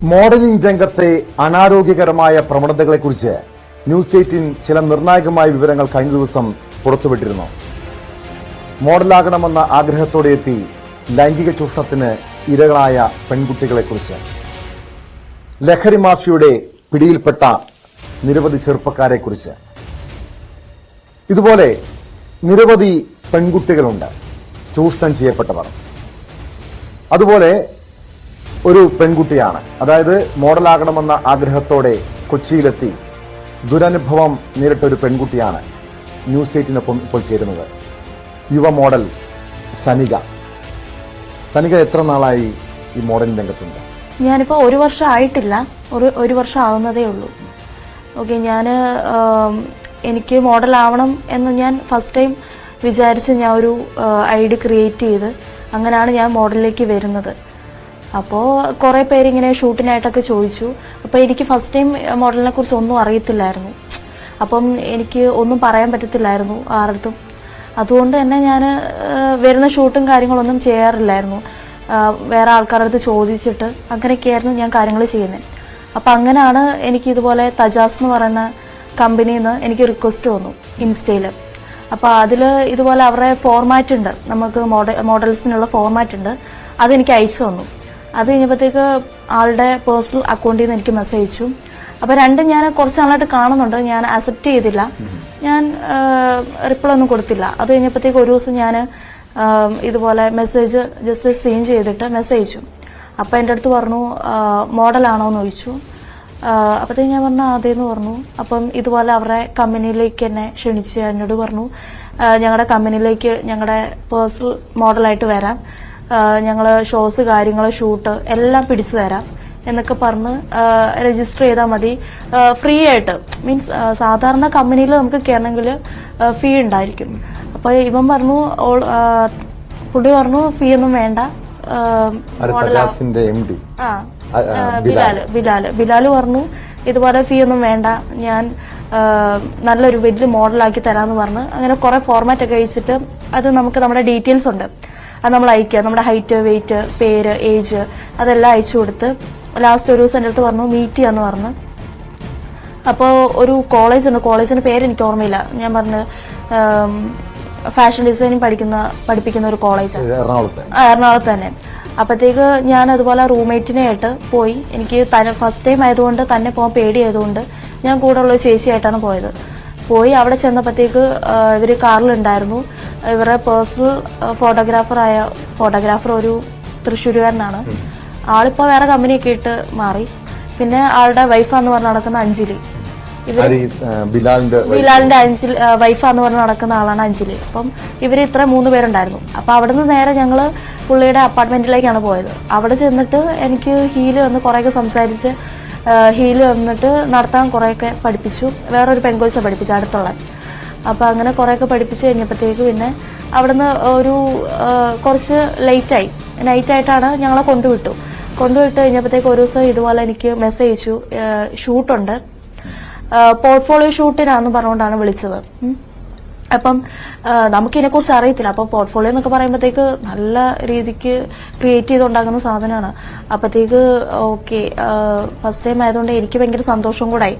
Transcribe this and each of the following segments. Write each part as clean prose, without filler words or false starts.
Modelling രംഗത്തെ അനാരോഗ്യകരമായ പ്രവണതകളെക്കുറിച്ച് news 18 ചില നിർണായകമായ വിവരങ്ങൾ കഴിഞ്ഞ ദിവസം പുറത്തുവിട്ടിരുന്നു. മോഡലാകണമെന്ന ആഗ്രഹത്തോടെ എത്തി ലൈംഗിക ചൂഷണത്തിന് ഇരകളായ പെൺകുട്ടികളെക്കുറിച്ച്, ലഹരി മാഫിയയുടെ പിടിയിൽപ്പെട്ട നിരവധി ചെറുപ്പക്കാരെക്കുറിച്ച്, ഇതുപോലെ നിരവധി പെൺകുട്ടികളുണ്ട് ചൂഷണം ചെയ്യപ്പെട്ടവർ. അതുപോലെ ഒരു പെൺകുട്ടിയാണ്, അതായത് മോഡലാകണമെന്ന ആഗ്രഹത്തോടെ കൊച്ചിയിലെത്തി ദുരനുഭവം നേരിട്ട ഒരു പെൺകുട്ടിയാണ് ന്യൂസ് 18 ഇപ്പോൾ ചേരുന്നത്. യുവ മോഡൽ സനിക. സനിക എത്ര നാളായി ഈ മോഡലിംഗ് രംഗത്തുണ്ട്? ഞാനിപ്പോൾ 1 വർഷം ആയിട്ടില്ല, ഒരു വർഷം ആവുന്നതേ ഉള്ളൂ. ഓക്കെ, എനിക്ക് മോഡലാവണം എന്ന് ഞാൻ ഫസ്റ്റ് ടൈം വിചാരിച്ച് ഞാൻ ഒരു ID ക്രിയേറ്റ് ചെയ്ത് അങ്ങനെയാണ് ഞാൻ മോഡലിലേക്ക് വരുന്നത്. അപ്പോൾ കുറേ പേരിങ്ങനെ ഷൂട്ടിനായിട്ടൊക്കെ ചോദിച്ചു. അപ്പോൾ എനിക്ക് ഫസ്റ്റ് ടൈം മോഡലിനെ കുറിച്ച് ഒന്നും അറിയത്തില്ലായിരുന്നു. അപ്പം എനിക്ക് ഒന്നും പറയാൻ പറ്റത്തില്ലായിരുന്നു ആരടുത്തും. അതുകൊണ്ട് തന്നെ ഞാൻ വരുന്ന ഷൂട്ടും കാര്യങ്ങളൊന്നും ചെയ്യാറില്ലായിരുന്നു. വേറെ ആൾക്കാരുടെ അടുത്ത് ചോദിച്ചിട്ട് അങ്ങനെയൊക്കെയായിരുന്നു ഞാൻ കാര്യങ്ങൾ ചെയ്യുന്നത്. അപ്പം അങ്ങനെയാണ് എനിക്ക് ഇതുപോലെ തജാസ് എന്ന് പറയുന്ന കമ്പനിയിൽ നിന്ന് എനിക്ക് റിക്വസ്റ്റ് വന്നു ഇൻസ്റ്റയിൽ. അപ്പോൾ അതിൽ ഇതുപോലെ അവരുടെ ഫോർമാറ്റ് ഉണ്ട്, നമുക്ക് മോഡൽസിനുള്ള ഫോർമാറ്റ് ഉണ്ട്, അതെനിക്ക് അയച്ചു തന്നു. അത് കഴിഞ്ഞപ്പോഴത്തേക്ക് ആളുടെ പേഴ്സണൽ അക്കൗണ്ടിൽ നിന്ന് എനിക്ക് മെസ്സേജ് അയച്ചു. അപ്പോൾ രണ്ടും ഞാൻ കുറച്ച് നാളായിട്ട് കാണുന്നുണ്ട്, ഞാൻ അക്സെപ്റ്റ് ചെയ്തില്ല, ഞാൻ റിപ്ലൈ ഒന്നും കൊടുത്തില്ല. അത് കഴിഞ്ഞപ്പോഴത്തേക്ക് ഒരു ദിവസം ഞാൻ ഇതുപോലെ മെസ്സേജ് ജസ്റ്റ് സീൻ ചെയ്തിട്ട് മെസ്സേജ് അയച്ചു. അപ്പോൾ എൻ്റെ അടുത്ത് പറഞ്ഞു മോഡലാണോ എന്ന് ചോദിച്ചു. അപ്പോഴത്തേക്ക് ഞാൻ പറഞ്ഞു അതേന്ന് പറഞ്ഞു. അപ്പം ഇതുപോലെ അവരുടെ കമ്പനിയിലേക്ക് എന്നെ ക്ഷണിച്ച് എന്നോട് പറഞ്ഞു ഞങ്ങളുടെ കമ്പനിയിലേക്ക് ഞങ്ങളുടെ പേഴ്സണൽ മോഡലായിട്ട് വരാം, ഞങ്ങൾ ഷോസ് കാര്യങ്ങൾ ഷൂട്ട് എല്ലാം പിടിച്ചു തരാം എന്നൊക്കെ പറഞ്ഞ് രജിസ്റ്റർ ചെയ്താൽ മതി, ഫ്രീ ആയിട്ട്. മീൻസ് സാധാരണ കമ്പനിയിൽ നമുക്ക് കയറണമെങ്കിൽ ഫീ ഉണ്ടായിരിക്കും. അപ്പോൾ ഇവൻ പറഞ്ഞു, പുള്ളി പറഞ്ഞു ഫീ ഒന്നും വേണ്ട. ബിലാല് പറഞ്ഞു ഇതുപോലെ ഫീ ഒന്നും വേണ്ട, ഞാൻ നല്ലൊരു വലിയ മോഡലാക്കി തരാമെന്ന് പറഞ്ഞ് അങ്ങനെ കുറെ ഫോർമാറ്റ് ഒക്കെ അയച്ചിട്ട് അത് നമുക്ക് നമ്മുടെ ഡീറ്റെയിൽസ് ഉണ്ട്, അത് നമ്മൾ അയക്കുക, നമ്മുടെ ഹൈറ്റ്, വെയിറ്റ്, പേര്, ഏജ് അതെല്ലാം അയച്ചു കൊടുത്ത് ലാസ്റ്റ് ഒരു ദിവസം എൻ്റെ അടുത്ത് പറഞ്ഞു മീറ്റ് ചെയ്യാന്ന് പറഞ്ഞു. അപ്പോൾ ഒരു കോളേജ് ഉണ്ട്, കോളേജിന്റെ പേര് എനിക്ക് ഓർമ്മയില്ല. ഞാൻ പറഞ്ഞു ഫാഷൻ ഡിസൈനിങ് പഠിപ്പിക്കുന്ന ഒരു കോളേജ് എറണാകുളത്ത് തന്നെ. അപ്പോഴത്തേക്ക് ഞാൻ അതുപോലെ റൂംമേറ്റിനെ ആയിട്ട് പോയി. എനിക്ക് ഫസ്റ്റ് ടൈം ആയതുകൊണ്ട് തന്നെ പോകാൻ പേടിയായതുകൊണ്ട് ഞാൻ കൂടെ ഉള്ള ചേച്ചിയായിട്ടാണ് പോയത്. പോയി അവിടെ ചെന്നപ്പോഴത്തേക്ക് ഇവർ കാറിലുണ്ടായിരുന്നു. ഇവരുടെ പേഴ്സണൽ ഫോട്ടോഗ്രാഫർ ഒരു തൃശ്ശൂരുകാരനാണ്. ആളിപ്പോൾ വേറെ കമ്പനിയൊക്കെ ഇട്ട് മാറി. പിന്നെ ആളുടെ വൈഫാന്ന് പറഞ്ഞ് നടക്കുന്ന അഞ്ജലി, ബിലാലിന്റെ വൈഫാന്ന് പറഞ്ഞ് നടക്കുന്ന ആളാണ് അഞ്ജലി. അപ്പം ഇവര് ഇത്ര 3 പേരുണ്ടായിരുന്നു. അപ്പൊ അവിടെ നിന്ന് നേരെ ഞങ്ങള് പുള്ളിയുടെ അപ്പാർട്ട്മെന്റിലേക്കാണ് പോയത്. അവിടെ ചെന്നിട്ട് എനിക്ക് ഹീല് വന്ന് കുറെയൊക്കെ സംസാരിച്ച് ഹീല് വന്നിട്ട് നടത്താൻ കുറെയൊക്കെ പഠിപ്പിച്ചു. വേറൊരു പെൺകൊച്ച പഠിപ്പിച്ചു അടുത്തുള്ള. അപ്പൊ അങ്ങനെ കുറെയൊക്കെ പഠിപ്പിച്ച് കഴിഞ്ഞപ്പോഴത്തേക്ക് പിന്നെ അവിടുന്ന് ഒരു കുറച്ച് നൈറ്റായിട്ടാണ് ഞങ്ങളെ കൊണ്ടുവിട്ട് കഴിഞ്ഞപ്പോഴത്തേക്ക് ഒരു ദിവസം ഇതുപോലെ എനിക്ക് മെസ്സേജ് അയച്ചു, ഷൂട്ടുണ്ട്, പോർട്ട്ഫോളിയോ ഷൂട്ടിനാന്ന് പറഞ്ഞുകൊണ്ടാണ് വിളിച്ചത്. അപ്പം നമുക്കിതിനെക്കുറിച്ച് അറിയത്തില്ല. അപ്പം പോർട്ട്ഫോളിയോ എന്നൊക്കെ പറയുമ്പോഴത്തേക്ക് നല്ല രീതിക്ക് ക്രിയേറ്റ് ചെയ്തുണ്ടാക്കുന്ന സാധനമാണ്. അപ്പോഴത്തേക്ക് ഓക്കെ, ഫസ്റ്റ് ടൈം ആയതുകൊണ്ട് എനിക്ക് ഭയങ്കര സന്തോഷം കൂടായി.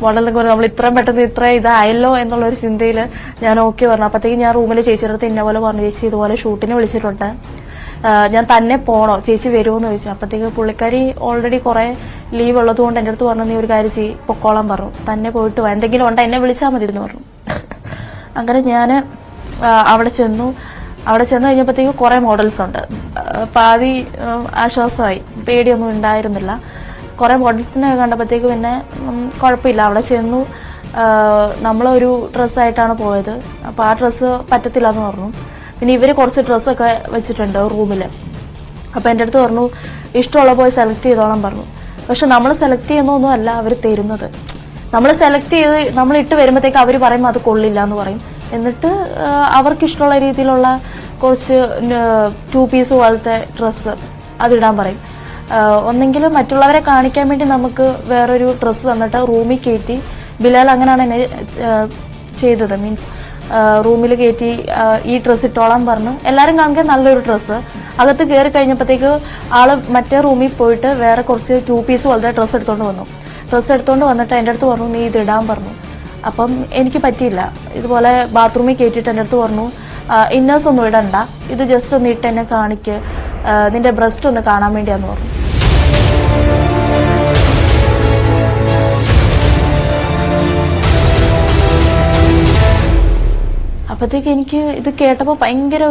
മോഡലിനൊക്കെ നമ്മൾ ഇത്രയും പെട്ടെന്ന് ഇത്ര ഇതായല്ലോ എന്നുള്ളൊരു ചിന്തയിൽ ഞാൻ ഓക്കെ പറഞ്ഞു. അപ്പോഴത്തേക്ക് ഞാൻ റൂമിൽ ചേച്ചിയുടെ അടുത്ത് ഇന്ന പോലെ പറഞ്ഞു, ചേച്ചി ഇതുപോലെ ഷൂട്ടിന് വിളിച്ചിട്ടുണ്ട്, ഞാൻ തന്നെ പോണോ, ചേച്ചി വരുമോ എന്ന് ചോദിച്ചു. അപ്പോഴത്തേക്ക് പുള്ളിക്കാരി ഓൾറെഡി കുറെ ലീവ് ഉള്ളത് കൊണ്ട് എൻ്റെ അടുത്ത് പറഞ്ഞു നീ ഒരു കാര്യം ചെയ്യ്, പൊക്കോളാൻ പറഞ്ഞു, തന്നെ പോയിട്ട് എന്തെങ്കിലും ഉണ്ടോ എന്നെ വിളിച്ചാൽ മതി എന്ന് പറഞ്ഞു. അങ്ങനെ ഞാൻ അവിടെ ചെന്ന് കഴിഞ്ഞപ്പോഴത്തേക്ക് കുറെ മോഡൽസ് ഉണ്ട്. പാതി ആശ്വാസമായി, പേടിയൊന്നും ഉണ്ടായിരുന്നില്ല. കുറെ മോഡൽസിനെ കണ്ടപ്പോഴത്തേക്ക് പിന്നെ കുഴപ്പമില്ല. അവിടെ ചെന്നു, നമ്മളൊരു ഡ്രസ്സായിട്ടാണ് പോയത്. അപ്പോൾ ആ ഡ്രസ്സ് പറ്റത്തില്ല എന്ന് പറഞ്ഞു. പിന്നെ ഇവർ കുറച്ച് ഡ്രസ്സൊക്കെ വെച്ചിട്ടുണ്ട് റൂമിൽ. അപ്പോൾ എൻ്റെ അടുത്ത് പറഞ്ഞു ഇഷ്ടമുള്ള പോയി സെലക്ട് ചെയ്തോളാൻ പറഞ്ഞു. പക്ഷെ നമ്മൾ സെലക്ട് ചെയ്യുന്നൊന്നും അല്ല അവർ തരുന്നത്. നമ്മൾ സെലക്ട് ചെയ്ത് നമ്മൾ ഇട്ട് വരുമ്പോഴത്തേക്ക് അവർ പറയുമ്പോൾ അത് കൊള്ളില്ല എന്ന് പറയും. എന്നിട്ട് അവർക്ക് ഇഷ്ടമുള്ള രീതിയിലുള്ള കുറച്ച് 2 പീസ് പോലത്തെ ഡ്രസ്സ് അതിടാൻ പറയും. ഒന്നെങ്കിൽ മറ്റുള്ളവരെ കാണിക്കാൻ വേണ്ടി നമുക്ക് വേറൊരു ഡ്രസ്സ് തന്നിട്ട് റൂമിൽ കയറ്റി, ബിലാൽ അങ്ങനെയാണ് എന്നെ ചെയ്തത്. മീൻസ് റൂമിൽ കയറ്റി ഈ ഡ്രസ്സ് ഇട്ടോളാൻ പറഞ്ഞു. എല്ലാവരും കാണിക്കാൻ നല്ലൊരു ഡ്രസ്സ്. അകത്ത് കയറി കഴിഞ്ഞപ്പോഴത്തേക്ക് ആള് മറ്റേ റൂമിൽ പോയിട്ട് വേറെ കുറച്ച് 2 പീസ് പോലത്തെ ഡ്രസ്സ് എടുത്തോണ്ട് വന്നു. ഡ്രസ്സ് എടുത്തോണ്ട് വന്നിട്ട് എൻ്റെ അടുത്ത് പറഞ്ഞു നീ ഇത് ഇടാൻ പറഞ്ഞു. അപ്പം എനിക്ക് പറ്റിയില്ല. ഇതുപോലെ ബാത്റൂമിൽ കയറ്റിയിട്ട് എൻ്റെ അടുത്ത് പറഞ്ഞു ഇന്നേഴ്സ് ഒന്നും ഇടണ്ട, ഇത് ജസ്റ്റ് ഒന്ന് ഇട്ട് എന്നെ കാണിക്ക്, നിന്റെ ബ്രസ്റ്റ് ഒന്ന് കാണാൻ വേണ്ടിയാന്ന് പറഞ്ഞു. അപ്പോഴത്തേക്ക് എനിക്ക് ഇത് കേട്ടപ്പോൾ ഭയങ്കര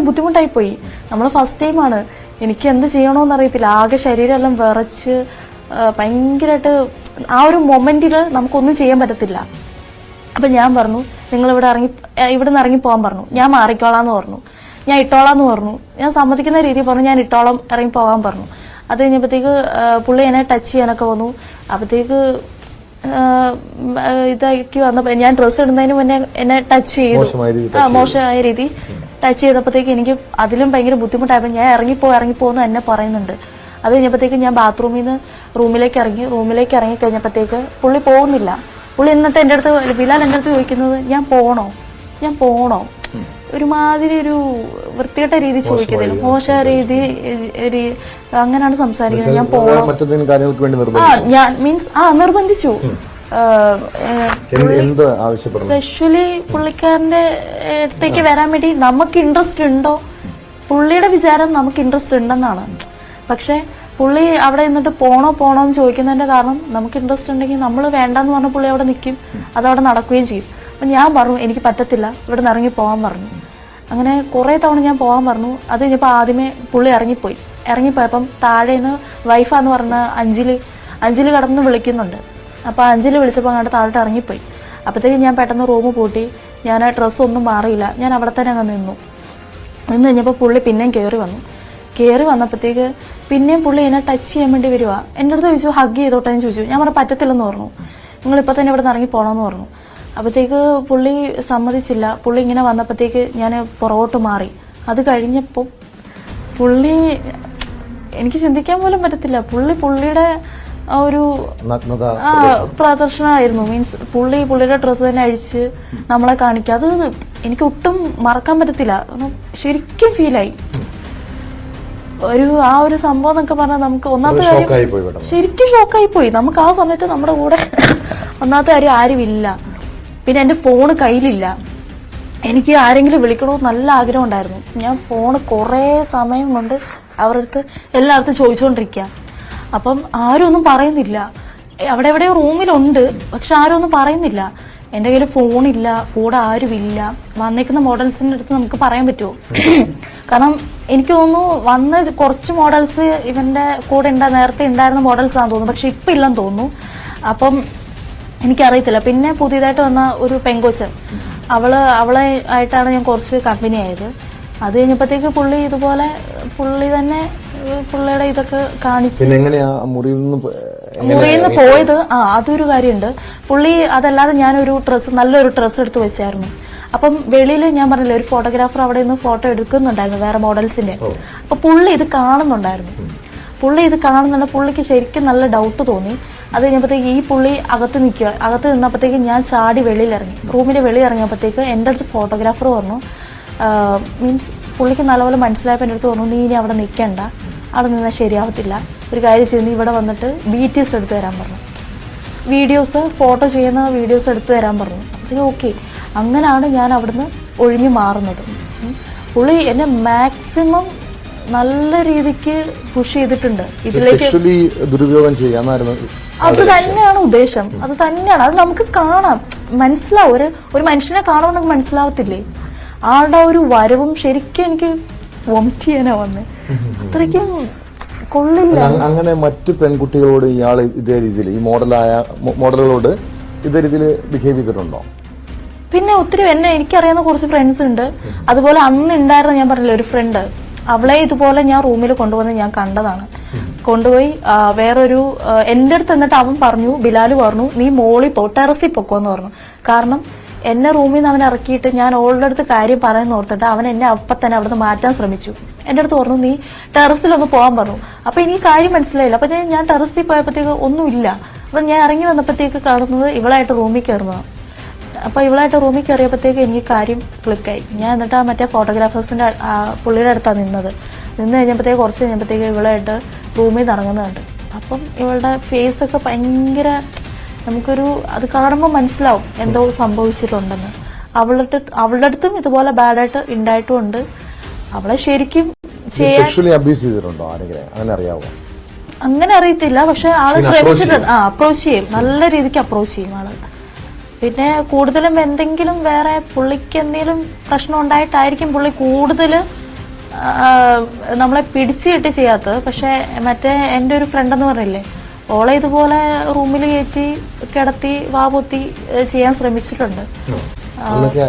ബുദ്ധിമുട്ടായിപ്പോയി. നമ്മൾ ഫസ്റ്റ് ടൈമാണ്, എനിക്ക് എന്ത് ചെയ്യണമെന്ന് അറിയത്തില്ല. ആകെ ശരീരമെല്ലാം വിറച്ച് ഭയങ്കരമായിട്ട് ആ ഒരു മൊമെന്റിൽ നമുക്കൊന്നും ചെയ്യാൻ പറ്റത്തില്ല. അപ്പം ഞാൻ പറഞ്ഞു നിങ്ങൾ ഇവിടെ നിന്ന് ഇറങ്ങി പോകാൻ പറഞ്ഞു. ഞാൻ മാറിക്കോളാന്ന് പറഞ്ഞു, ഞാൻ ഇട്ടോളാന്ന് പറഞ്ഞു. ഞാൻ സമ്മതിക്കുന്ന രീതിയിൽ പറഞ്ഞു ഞാൻ ഇട്ടോളം, ഇറങ്ങി പോകാൻ പറഞ്ഞു. അത് കഴിഞ്ഞപ്പോഴത്തേക്ക് പുള്ളി എന്നെ ടച്ച് ചെയ്യാനൊക്കെ വന്നു. അപ്പോഴത്തേക്ക് ഇതാക്കി വന്നപ്പോൾ ഞാൻ ഡ്രസ്സ് ഇടുന്നതിന് മുന്നേ എന്നെ ടച്ച് ചെയ്തു, മോശമായ രീതി ടച്ച് ചെയ്തപ്പോഴത്തേക്ക് എനിക്ക് അതിലും ഭയങ്കര ബുദ്ധിമുട്ടായപ്പോൾ ഞാൻ ഇറങ്ങിപ്പോന്ന് എന്നെ പറയുന്നുണ്ട്. അത് കഴിഞ്ഞപ്പോഴത്തേക്ക് ഞാൻ ബാത്റൂമിൽ നിന്ന് റൂമിലേക്ക് ഇറങ്ങി കഴിഞ്ഞപ്പോഴത്തേക്ക് പുള്ളി പോകുന്നില്ല. പുള്ളി എന്നിട്ട് എൻ്റെ അടുത്ത് ബിലാൽ എൻ്റെ അടുത്ത് ചോദിക്കുന്നത് ഞാൻ പോണോ ഒരുമാതിരി ഒരു വൃത്തികെട്ട രീതി ചോദിക്കുന്നില്ല, മോശ രീതി അങ്ങനെയാണ് സംസാരിക്കുന്നത്. ഞാൻ പോണോ ഞാൻ നിർബന്ധിച്ചു. സെക്ഷലി പുള്ളിക്കാരന്റെ അടുത്തേക്ക് വരാൻ വേണ്ടി നമുക്ക് ഇൻട്രസ്റ്റ് ഉണ്ടോ, പുള്ളിയുടെ വിചാരം നമുക്ക് ഇൻട്രസ്റ്റ് ഉണ്ടെന്നാണ്. പക്ഷെ പുള്ളി അവിടെ നിന്നിട്ട് പോണോന്ന് ചോദിക്കുന്നതിന്റെ കാരണം നമുക്ക് ഇൻട്രസ്റ്റ് ഉണ്ടെങ്കിൽ നമ്മൾ വേണ്ടെന്ന് പറഞ്ഞ പുള്ളി അവിടെ നിൽക്കും, അതവിടെ നടക്കുകയും ചെയ്യും. അപ്പം ഞാൻ പറഞ്ഞു എനിക്ക് പറ്റത്തില്ല, ഇവിടെ നിന്ന് ഇറങ്ങി പോകാൻ പറഞ്ഞു. അങ്ങനെ കുറേ തവണ ഞാൻ പോകാൻ പറഞ്ഞു. അത് കഴിഞ്ഞപ്പോൾ ആദ്യമേ പുള്ളി ഇറങ്ങിപ്പോയപ്പം താഴെ നിന്ന് വൈഫാന്ന് പറഞ്ഞ അഞ്ജലി കടന്ന് വിളിക്കുന്നുണ്ട്. അപ്പോൾ അഞ്ജലി വിളിച്ചപ്പോൾ അങ്ങോട്ട് താഴോട്ട് ഇറങ്ങിപ്പോയി. അപ്പോഴത്തേക്കും ഞാൻ പെട്ടെന്ന് റൂം പൂട്ടി, ഞാൻ ആ ഡ്രസ്സൊന്നും മാറിയില്ല, ഞാൻ അവിടെ തന്നെ അങ്ങ് നിന്ന് കഴിഞ്ഞപ്പോൾ പുള്ളി പിന്നെയും കയറി വന്നപ്പോഴത്തേക്ക് പിന്നെയും പുള്ളി എന്നെ ടച്ച് ചെയ്യാൻ വേണ്ടി വരുവാ. എൻ്റെ അടുത്ത് ചോദിച്ചു ഹഗ് ചെയ്തോട്ടെന്ന് ചോദിച്ചു. ഞാൻ പറഞ്ഞു പറ്റത്തില്ലെന്ന് പറഞ്ഞു, നിങ്ങളിപ്പോൾ തന്നെ ഇവിടെ നിന്ന് ഇറങ്ങി പോകണമെന്ന് പറഞ്ഞു. അപ്പോഴത്തേക്ക് പുള്ളി സമ്മതിച്ചില്ല. പുള്ളി ഇങ്ങനെ വന്നപ്പോഴത്തേക്ക് ഞാൻ പുറകോട്ട് മാറി. അത് കഴിഞ്ഞപ്പോൾ പുള്ളി എനിക്ക് ചിന്തിക്കാൻ പോലും പറ്റത്തില്ല, പുള്ളിയുടെ ഒരു പ്രദർശനമായിരുന്നു. മീൻസ് പുള്ളിയുടെ ഡ്രസ്സ് തന്നെ അഴിച്ച് നമ്മളെ കാണിക്കുക. അത് എനിക്ക് ഒട്ടും മറക്കാൻ പറ്റത്തില്ല. ശരിക്കും ഫീലായി. ആ ഒരു സംഭവം എന്നൊക്കെ പറഞ്ഞാൽ നമുക്ക് ഒന്നാമത്തെ കാര്യം ശരിക്കും ഷോക്കായി പോയി. നമുക്ക് ആ സമയത്ത് നമ്മുടെ കൂടെ ഒന്നാമത്തെ കാര്യം ആരുമില്ല, പിന്നെ എൻ്റെ ഫോണ് കയ്യിലില്ല. എനിക്ക് ആരെങ്കിലും വിളിക്കണമെന്ന് നല്ല ആഗ്രഹം ഉണ്ടായിരുന്നു. ഞാൻ ഫോണ് കുറേ സമയം കൊണ്ട് എല്ലായിടത്തും ചോദിച്ചുകൊണ്ടിരിക്കുക. അപ്പം ആരും ഒന്നും പറയുന്നില്ല. അവിടെ എവിടെയോ റൂമിലുണ്ട്, പക്ഷെ ആരും ഒന്നും പറയുന്നില്ല. എൻ്റെ കയ്യിൽ ഫോണില്ല, കൂടെ ആരുമില്ല. വന്നേക്കുന്ന മോഡൽസിൻ്റെ അടുത്ത് നമുക്ക് പറയാൻ പറ്റുമോ? കാരണം എനിക്ക് തോന്നുന്നു വന്ന കുറച്ച് മോഡൽസ് ഇവന്റെ കൂടെ നേരത്തെ ഉണ്ടായിരുന്ന മോഡൽസ് ആണെന്ന് തോന്നുന്നു, പക്ഷെ ഇപ്പം ഇല്ലെന്ന് തോന്നുന്നു. അപ്പം എനിക്കറിയത്തില്ല. പിന്നെ പുതിയതായിട്ട് വന്ന ഒരു പെങ്കൊച്ച്, അവളെ ആയിട്ടാണ് ഞാൻ കുറച്ച് കമ്പനി ആയത്. അത് കഴിഞ്ഞപ്പോഴത്തേക്ക് പുള്ളി തന്നെ പുള്ളിയുടെ ഇതൊക്കെ കാണിച്ചു. മുറിയിൽ നിന്ന് പോയത് അതൊരു കാര്യമുണ്ട്. പുള്ളി അതല്ലാതെ ഞാനൊരു നല്ലൊരു ഡ്രസ്സ് എടുത്ത് വെച്ചായിരുന്നു. അപ്പം വെളിയിൽ ഞാൻ പറഞ്ഞില്ല, ഒരു ഫോട്ടോഗ്രാഫർ അവിടെ നിന്ന് ഫോട്ടോ എടുക്കുന്നുണ്ടായിരുന്നു വേറെ മോഡൽസിന്റെ. അപ്പൊ പുള്ളി ഇത് കാണുന്നുണ്ടായിരുന്നു. പുള്ളിക്ക് ശരിക്കും നല്ല ഡൗട്ട് തോന്നി. അത് കഴിഞ്ഞപ്പോഴത്തേക്ക് ഈ പുള്ളി അകത്ത് നിന്നപ്പോഴത്തേക്ക് ഞാൻ ചാടി റൂമിന്റെ വെളിയിൽ ഇറങ്ങിയപ്പോഴത്തേക്ക് എൻ്റെ അടുത്ത് ഫോട്ടോഗ്രാഫർ പറഞ്ഞു, മീൻസ് പുള്ളിക്ക് നല്ലപോലെ മനസ്സിലായപ്പോൾ എൻ്റെ അടുത്ത് പറഞ്ഞു നീ ഇനി അവിടെ നിൽക്കണ്ട, അവിടെ നിന്നാൽ ശരിയാവത്തില്ല, ഒരു കാര്യം ചെയ്ത് നീ ഇവിടെ വന്നിട്ട് BTS എടുത്തു തരാൻ പറഞ്ഞു. ഫോട്ടോ ചെയ്യുന്ന വീഡിയോസ് എടുത്തു തരാൻ പറഞ്ഞു. അത് ഓക്കെ. അങ്ങനെയാണ് ഞാൻ അവിടുന്ന് ഒഴിഞ്ഞു മാറുന്നത്. പുള്ളി എന്നെ മാക്സിമം നല്ല രീതിക്ക് പുഷ് ചെയ്തിട്ടുണ്ട് ഇതിലേക്ക്. ദുരുപയോഗം ചെയ്യാനായിരുന്നു അത് തന്നെയാണ് ഉദ്ദേശം. അത് നമുക്ക് കാണാം, മനസ്സിലാവും. ഒരു മനുഷ്യനെ കാണുമ്പോൾ നമുക്ക് മനസ്സിലാവത്തില്ലേ? ആളുടെ ഒരു വരവും ശരിക്കും എനിക്ക് വോമിറ്റ് ചെയ്യാനാ വന്നേ. അത്രയ്ക്കും കൊള്ളില്ല. അങ്ങനെ മറ്റു പെൺകുട്ടികളോട് ഇയാൾ ഇതേ രീതിയിൽ ഈ മോഡലുകളോട് ഇതേ രീതിയിൽ ബിഹേവ് ചെയ്തിട്ടുണ്ടോ? പിന്നെ ഒത്തിരി എനിക്കറിയാവുന്ന കുറച്ച് ഫ്രണ്ട്സ് ഉണ്ട്. അതുപോലെ അന്ന് ഉണ്ടായിരുന്ന ഞാൻ പറഞ്ഞില്ല ഒരു ഫ്രണ്ട്, അവളെ ഇതുപോലെ ഞാൻ റൂമിൽ കൊണ്ടുവന്ന് ഞാൻ കണ്ടതാണ്. കൊണ്ടുപോയി വേറൊരു എൻ്റെ അടുത്ത് എന്നിട്ട് അവൻ പറഞ്ഞു, ബിലാല് പറഞ്ഞു നീ ടെറസിൽ പൊക്കോന്ന് പറഞ്ഞു. കാരണം എന്നെ റൂമിൽ നിന്ന് അവൻ ഇറക്കിയിട്ട് ഞാൻ ഓളുടെ അടുത്ത് കാര്യം പറയുന്ന ഓർത്തിട്ട് അവൻ എന്നെ അപ്പം തന്നെ അവിടുന്ന് മാറ്റാൻ ശ്രമിച്ചു. എൻ്റെ അടുത്ത് പറഞ്ഞു നീ ടെറസിലൊന്ന് പോകാൻ പറഞ്ഞു. അപ്പൊ എനിക്ക് കാര്യം മനസ്സിലായില്ല. അപ്പൊ ഞാൻ ടെറസിൽ പോയപ്പോഴത്തേക്ക് ഒന്നുമില്ല. അപ്പൊ ഞാൻ ഇറങ്ങി വന്നപ്പോഴത്തേക്ക് കാണുന്നത് ഇവളായിട്ട് റൂമിൽ കയറുന്നതാണ്. അപ്പോൾ ഇവളായിട്ട് റൂമിൽ കയറിയപ്പോഴത്തേക്ക് എനിക്ക് കാര്യം ക്ലിക്കായി. ഞാൻ എന്നിട്ട് ആ മറ്റേ ഫോട്ടോഗ്രാഫേഴ്സിൻ്റെ പുള്ളിയുടെ അടുത്താണ് നിന്ന് കഴിഞ്ഞപ്പോഴത്തേക്ക് കുറച്ച് കഴിഞ്ഞപ്പോഴത്തേക്ക് ഇവളായിട്ട് റൂമിൽ നിന്ന് ഇറങ്ങുന്നുണ്ട്. അപ്പം ഇവളുടെ ഫേസൊക്കെ ഭയങ്കര നമുക്കൊരു അത് കാണുമ്പോൾ മനസ്സിലാവും എന്തോ സംഭവിച്ചിട്ടുണ്ടെന്ന്. അവളുടെ അടുത്തും ഇതുപോലെ ബാഡായിട്ട് ഉണ്ടായിട്ടുമുണ്ട്. അവളെ ശരിക്കും സെക്ഷുവലി അബ്യൂസ് ചെയ്തിട്ടുണ്ടോ ആരെങ്കിലും അങ്ങനെ അറിയാവോ? അങ്ങനെ അറിയത്തില്ല, പക്ഷെ ആള് ശ്രമിച്ചിട്ടുണ്ട്. അപ്രോച്ച് ചെയ്യും, നല്ല രീതിക്ക് അപ്രോച്ച് ചെയ്യും ആള്. പിന്നെ കൂടുതലും എന്തെങ്കിലും വേറെ പുള്ളിക്ക് എന്തെങ്കിലും പ്രശ്നം ഉണ്ടായിട്ടായിരിക്കും പുള്ളി കൂടുതൽ നമ്മളെ പിടിച്ചു കെട്ടി ചെയ്യാത്തത്. പക്ഷെ മറ്റേ എൻ്റെ ഒരു ഫ്രണ്ട് എന്ന് പറയില്ലേ, ഓളെ ഇതുപോലെ റൂമിൽ കയറ്റി കിടത്തി വാപൊത്തി ചെയ്യാൻ ശ്രമിച്ചിട്ടുണ്ട്.